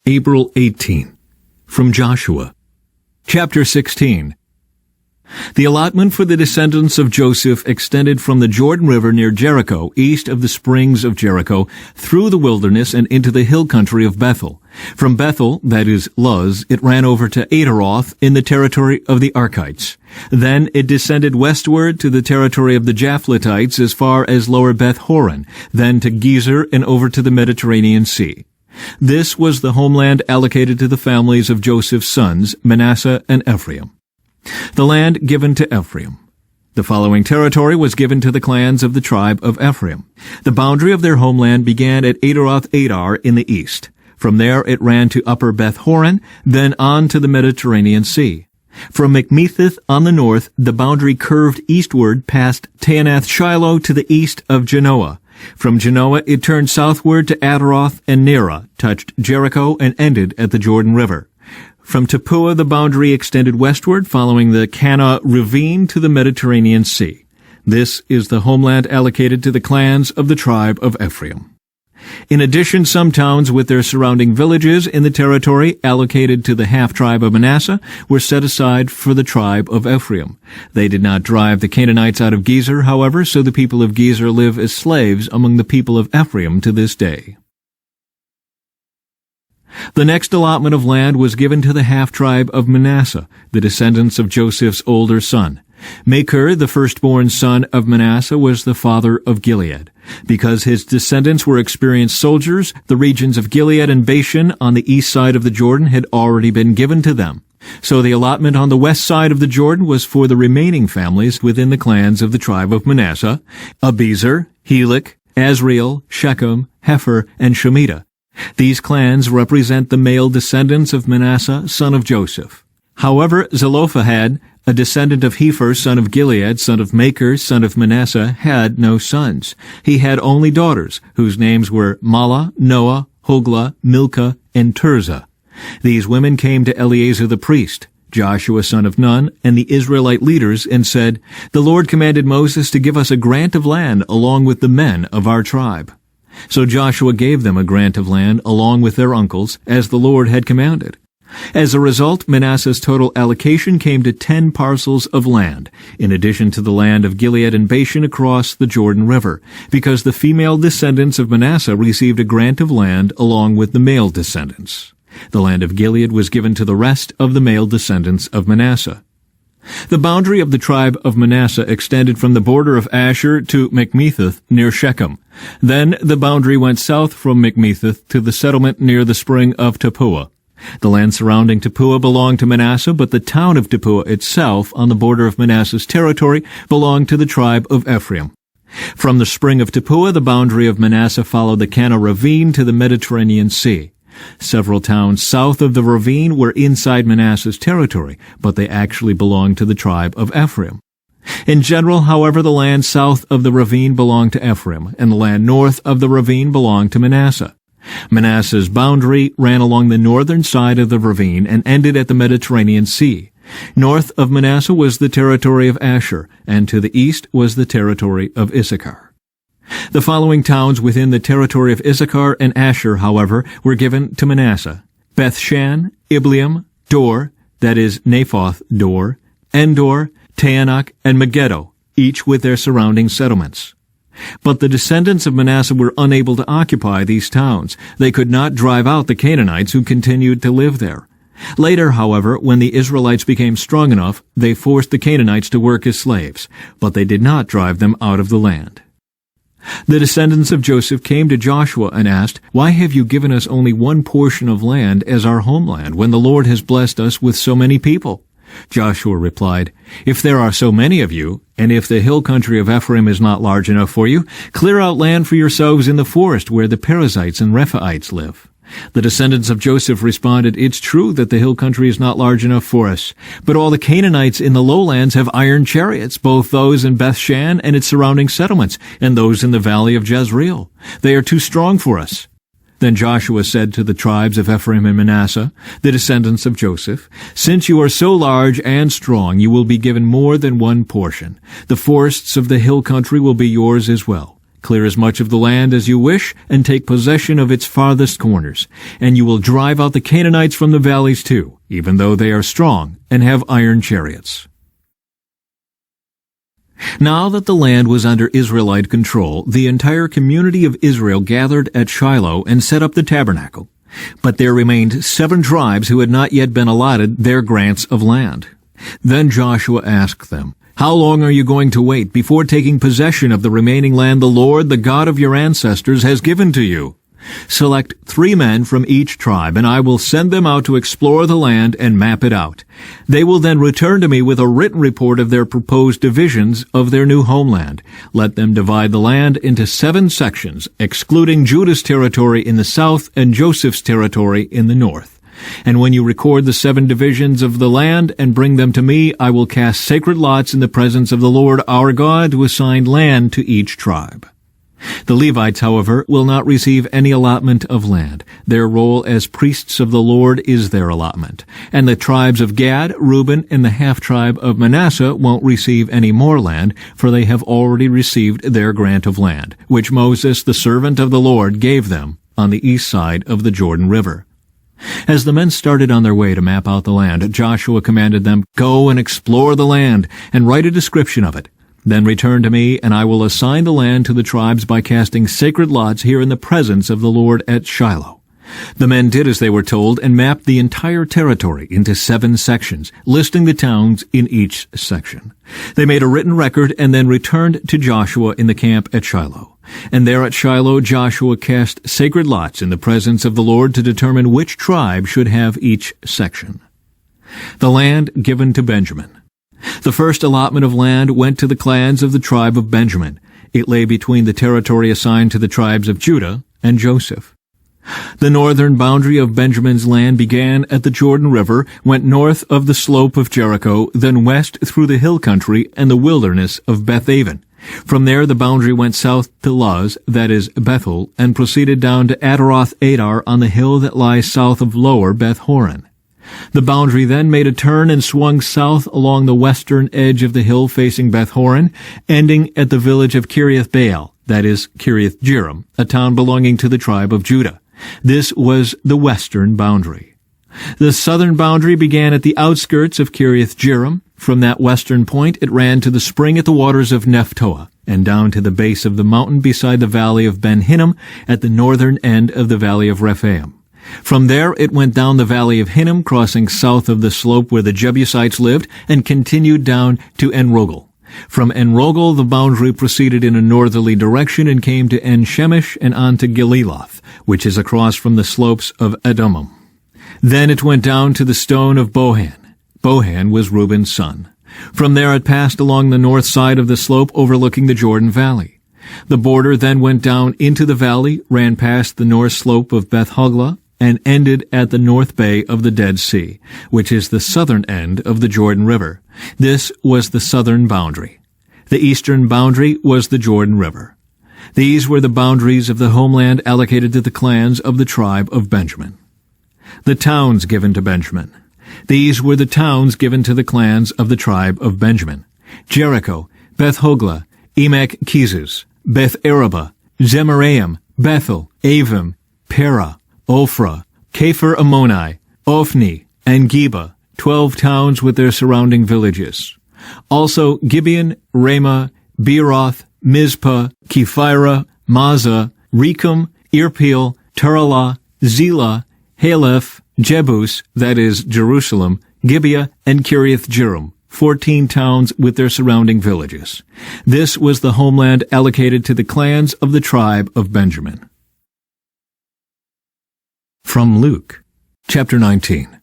April 18. From Joshua. Chapter 16. The allotment for the descendants of Joseph extended from the Jordan River near Jericho, east of the springs of Jericho, through the wilderness and into the hill country of Bethel. From Bethel, that is, Luz, it ran over to Ataroth in the territory of the Archites. Then it descended westward to the territory of the Japhletites as far as lower Beth Horon, then to Gezer and over to the Mediterranean Sea. This was the homeland allocated to the families of Joseph's sons, Manasseh and Ephraim. The land given to Ephraim. The following territory was given to the clans of the tribe of Ephraim. The boundary of their homeland began at Ataroth Adar in the east. From there it ran to upper Beth Horon, then on to the Mediterranean Sea. From Mikmetheth on the north, the boundary curved eastward past Taanath Shiloh to the east of Genoa. From Genoa it turned southward to Ataroth and Nerah, touched Jericho, and ended at the Jordan River. From Tappuah the boundary extended westward, following the Kana ravine to the Mediterranean Sea. This is the homeland allocated to the clans of the tribe of Ephraim. In addition, some towns with their surrounding villages in the territory allocated to the half-tribe of Manasseh were set aside for the tribe of Ephraim. They did not drive the Canaanites out of Gezer, however, so the people of Gezer live as slaves among the people of Ephraim to this day. The next allotment of land was given to the half-tribe of Manasseh, the descendants of Joseph's older son. Machir, the firstborn son of Manasseh, was the father of Gilead. Because his descendants were experienced soldiers, the regions of Gilead and Bashan on the east side of the Jordan had already been given to them. So the allotment on the west side of the Jordan was for the remaining families within the clans of the tribe of Manasseh: Abiezer, Helek, Asriel, Shechem, Hefer, and Shemitah. These clans represent the male descendants of Manasseh, son of Joseph. However, Zelophehad, a descendant of Hefer, son of Gilead, son of Machir, son of Manasseh, had no sons. He had only daughters, whose names were Mahlah, Noah, Hoglah, Milcah, and Tirzah. These women came to Eleazar the priest, Joshua son of Nun, and the Israelite leaders, and said, "The Lord commanded Moses to give us a grant of land along with the men of our tribe." So Joshua gave them a grant of land along with their uncles, as the Lord had commanded. As a result, Manasseh's total allocation came to 10 parcels of land, in addition to the land of Gilead and Bashan across the Jordan River, because the female descendants of Manasseh received a grant of land along with the male descendants. The land of Gilead was given to the rest of the male descendants of Manasseh. The boundary of the tribe of Manasseh extended from the border of Asher to Mikmetheth near Shechem. Then the boundary went south from Mikmetheth to the settlement near the spring of Tappuah. The land surrounding Tappuah belonged to Manasseh, but the town of Tappuah itself, on the border of Manasseh's territory, belonged to the tribe of Ephraim. From the spring of Tappuah, the boundary of Manasseh followed the Kana ravine to the Mediterranean Sea. Several towns south of the ravine were inside Manasseh's territory, but they actually belonged to the tribe of Ephraim. In general, however, the land south of the ravine belonged to Ephraim, and the land north of the ravine belonged to Manasseh. Manasseh's boundary ran along the northern side of the ravine and ended at the Mediterranean Sea. North of Manasseh was the territory of Asher, and to the east was the territory of Issachar. The following towns within the territory of Issachar and Asher, however, were given to Manasseh: Bethshan, Ibleam, Dor, that is Naphoth Dor, Endor, Taanach, and Megiddo, each with their surrounding settlements. But the descendants of Manasseh were unable to occupy these towns. They could not drive out the Canaanites who continued to live there. Later, however, when the Israelites became strong enough, they forced the Canaanites to work as slaves, but they did not drive them out of the land. The descendants of Joseph came to Joshua and asked, "Why have you given us only one portion of land as our homeland, when the Lord has blessed us with so many people?" Joshua replied, "If there are so many of you, and if the hill country of Ephraim is not large enough for you, clear out land for yourselves in the forest where the Perizzites and Rephaites live." The descendants of Joseph responded, "It's true that the hill country is not large enough for us, but all the Canaanites in the lowlands have iron chariots, both those in Bethshan and its surrounding settlements, and those in the valley of Jezreel. They are too strong for us." Then Joshua said to the tribes of Ephraim and Manasseh, the descendants of Joseph, "Since you are so large and strong, you will be given more than one portion. The forests of the hill country will be yours as well. Clear as much of the land as you wish, and take possession of its farthest corners. And you will drive out the Canaanites from the valleys too, even though they are strong and have iron chariots. Now that the land was under Israelite control, the entire community of Israel gathered at Shiloh and set up the tabernacle. But there remained 7 tribes who had not yet been allotted their grants of land. Then Joshua asked them, "How long are you going to wait before taking possession of the remaining land the Lord, the God of your ancestors, has given to you? Select 3 men from each tribe, and I will send them out to explore the land and map it out. They will then return to me with a written report of their proposed divisions of their new homeland. Let them divide the land into 7 sections, excluding Judah's territory in the south and Joseph's territory in the north. And when you record the 7 divisions of the land and bring them to me, I will cast sacred lots in the presence of the Lord our God to assign land to each tribe." The Levites, however, will not receive any allotment of land. Their role as priests of the Lord is their allotment. And the tribes of Gad, Reuben, and the half-tribe of Manasseh won't receive any more land, for they have already received their grant of land, which Moses, the servant of the Lord, gave them on the east side of the Jordan River. As the men started on their way to map out the land, Joshua commanded them, "Go and explore the land, and write a description of it. Then return to me, and I will assign the land to the tribes by casting sacred lots here in the presence of the Lord at Shiloh." The men did as they were told and mapped the entire territory into 7 sections, listing the towns in each section. They made a written record and then returned to Joshua in the camp at Shiloh. And there at Shiloh Joshua cast sacred lots in the presence of the Lord to determine which tribe should have each section. The land given to Benjamin. The first allotment of land went to the clans of the tribe of Benjamin. It lay between the territory assigned to the tribes of Judah and Joseph. The northern boundary of Benjamin's land began at the Jordan River, went north of the slope of Jericho, then west through the hill country and the wilderness of Beth-aven. From there the boundary went south to Luz, that is Bethel, and proceeded down to Ataroth-adar on the hill that lies south of lower Beth-horon. The boundary then made a turn and swung south along the western edge of the hill facing Beth-horon, ending at the village of Kiriath-baal, that is Kiriath-jearim, a town belonging to the tribe of Judah. This was the western boundary. The southern boundary began at the outskirts of Kiriath-jearim. From that western point it ran to the spring at the waters of Nephtoah, and down to the base of the mountain beside the valley of Ben-Hinnom at the northern end of the valley of Rephaim. From there it went down the valley of Hinnom, crossing south of the slope where the Jebusites lived, and continued down to En-rogel. From En-rogel the boundary proceeded in a northerly direction and came to En-shemesh and on to Geliloth, which is across from the slopes of Edomim. Then it went down to the stone of Bohan. Bohan was Reuben's son. From there it passed along the north side of the slope overlooking the Jordan Valley. The border then went down into the valley, ran past the north slope of Beth-hoglah, and ended at the north bay of the Dead Sea, which is the southern end of the Jordan River. This was the southern boundary. The eastern boundary was the Jordan River. These were the boundaries of the homeland allocated to the clans of the tribe of Benjamin. The towns given to Benjamin. These were the towns given to the clans of the tribe of Benjamin: Jericho, Beth-hoglah, Emek-keziz, Beth-arabah, Zemaraim, Bethel, Avim, Perah, Ophrah, Kepher-ammoni, Ophni, and Geba, 12 towns with their surrounding villages. Also Gibeon, Ramah, Beeroth, Mizpah, Kephirah, Mazah, Rechem, Irpeel, Taralah, Zelah, Haleph, Jebus, that is Jerusalem, Gibeah, and Kiriath-jearim, 14 towns with their surrounding villages. This was the homeland allocated to the clans of the tribe of Benjamin. From Luke, chapter 19.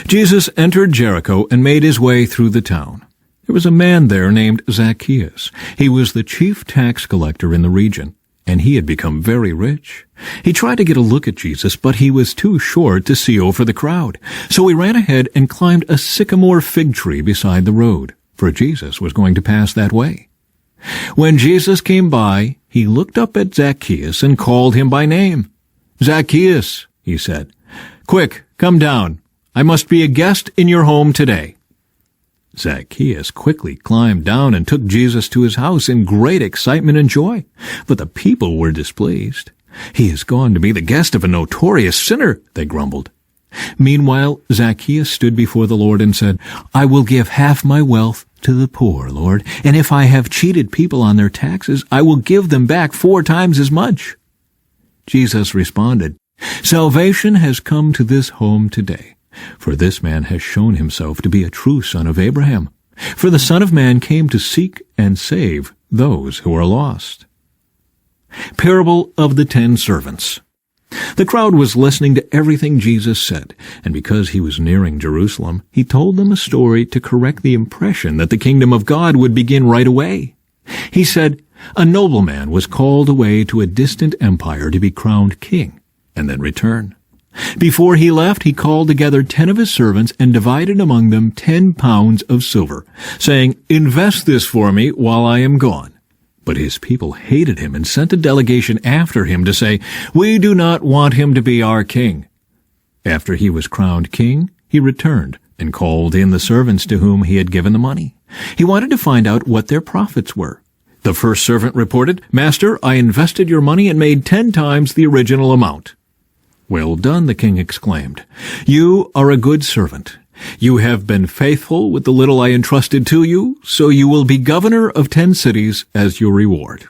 Jesus entered Jericho and made his way through the town. There was a man there named Zacchaeus. He was the chief tax collector in the region, and he had become very rich. He tried to get a look at Jesus, but he was too short to see over the crowd. So he ran ahead and climbed a sycamore fig tree beside the road, for Jesus was going to pass that way. When Jesus came by, he looked up at Zacchaeus and called him by name. "Zacchaeus," he said, "quick, come down. I must be a guest in your home today." Zacchaeus quickly climbed down and took Jesus to his house in great excitement and joy. But the people were displeased. "He has gone to be the guest of a notorious sinner," they grumbled. Meanwhile, Zacchaeus stood before the Lord and said, "I will give half my wealth to the poor, Lord, and if I have cheated people on their taxes, I will give them back 4 times as much." Jesus responded, "Salvation has come to this home today, for this man has shown himself to be a true son of Abraham. For the Son of Man came to seek and save those who are lost." Parable of the 10 Servants. The crowd was listening to everything Jesus said, and because he was nearing Jerusalem, he told them a story to correct the impression that the kingdom of God would begin right away. He said, "A nobleman was called away to a distant empire to be crowned king, and then return. Before he left, he called together 10 of his servants and divided among them 10 pounds of silver, saying, 'Invest this for me while I am gone.' But his people hated him and sent a delegation after him to say, 'We do not want him to be our king.' After he was crowned king, he returned and called in the servants to whom he had given the money. He wanted to find out what their profits were. The first servant reported, 'Master, I invested your money and made 10 times the original amount.' 'Well done,' the king exclaimed. 'You are a good servant. You have been faithful with the little I entrusted to you, so you will be governor of 10 cities as your reward.'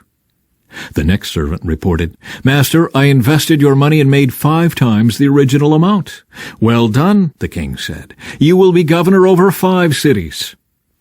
The next servant reported, 'Master, I invested your money and made 5 times the original amount.' 'Well done,' the king said. 'You will be governor over 5 cities.'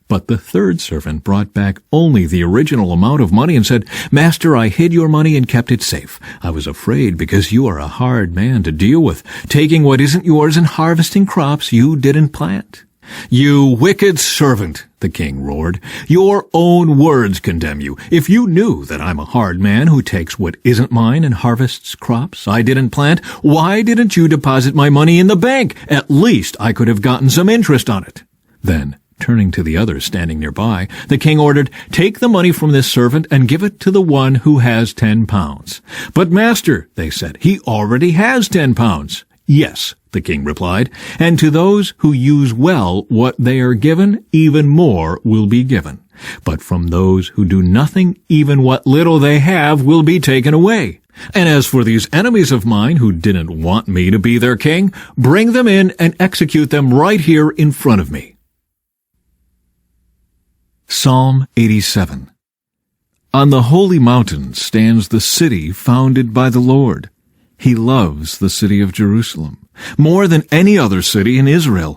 But the third servant brought back only the original amount of money and said, 'Master, I hid your money and kept it safe. I was afraid because you are a hard man to deal with, taking what isn't yours and harvesting crops you didn't plant.' 'You wicked servant,' the king roared. 'Your own words condemn you. If you knew that I'm a hard man who takes what isn't mine and harvests crops I didn't plant, why didn't you deposit my money in the bank? At least I could have gotten some interest on it.' Then, turning to the others standing nearby, the king ordered, 'Take the money from this servant and give it to the one who has 10 pounds. "But master,' they said, 'he already has 10 pounds. "'Yes,' the king replied, 'and to those who use well what they are given, even more will be given. But from those who do nothing, even what little they have will be taken away. And as for these enemies of mine who didn't want me to be their king, bring them in and execute them right here in front of me.'" Psalm 87. On the holy mountain stands the city founded by the Lord. He loves the city of Jerusalem more than any other city in Israel.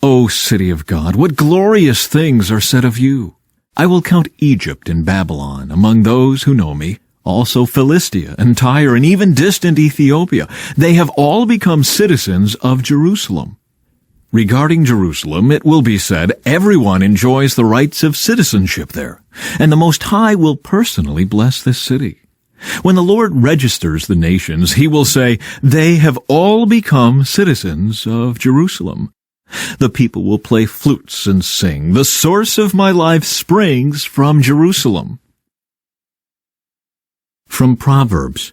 O city of God, what glorious things are said of you! I will count Egypt and Babylon among those who know me, also Philistia and Tyre and even distant Ethiopia. They have all become citizens of Jerusalem. Regarding Jerusalem, it will be said, everyone enjoys the rights of citizenship there, and the Most High will personally bless this city. When the Lord registers the nations, he will say, "They have all become citizens of Jerusalem." The people will play flutes and sing, "The source of my life springs from Jerusalem." From Proverbs.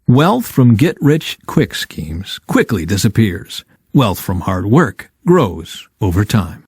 Wealth from get-rich-quick schemes quickly disappears. Wealth from hard work grows over time.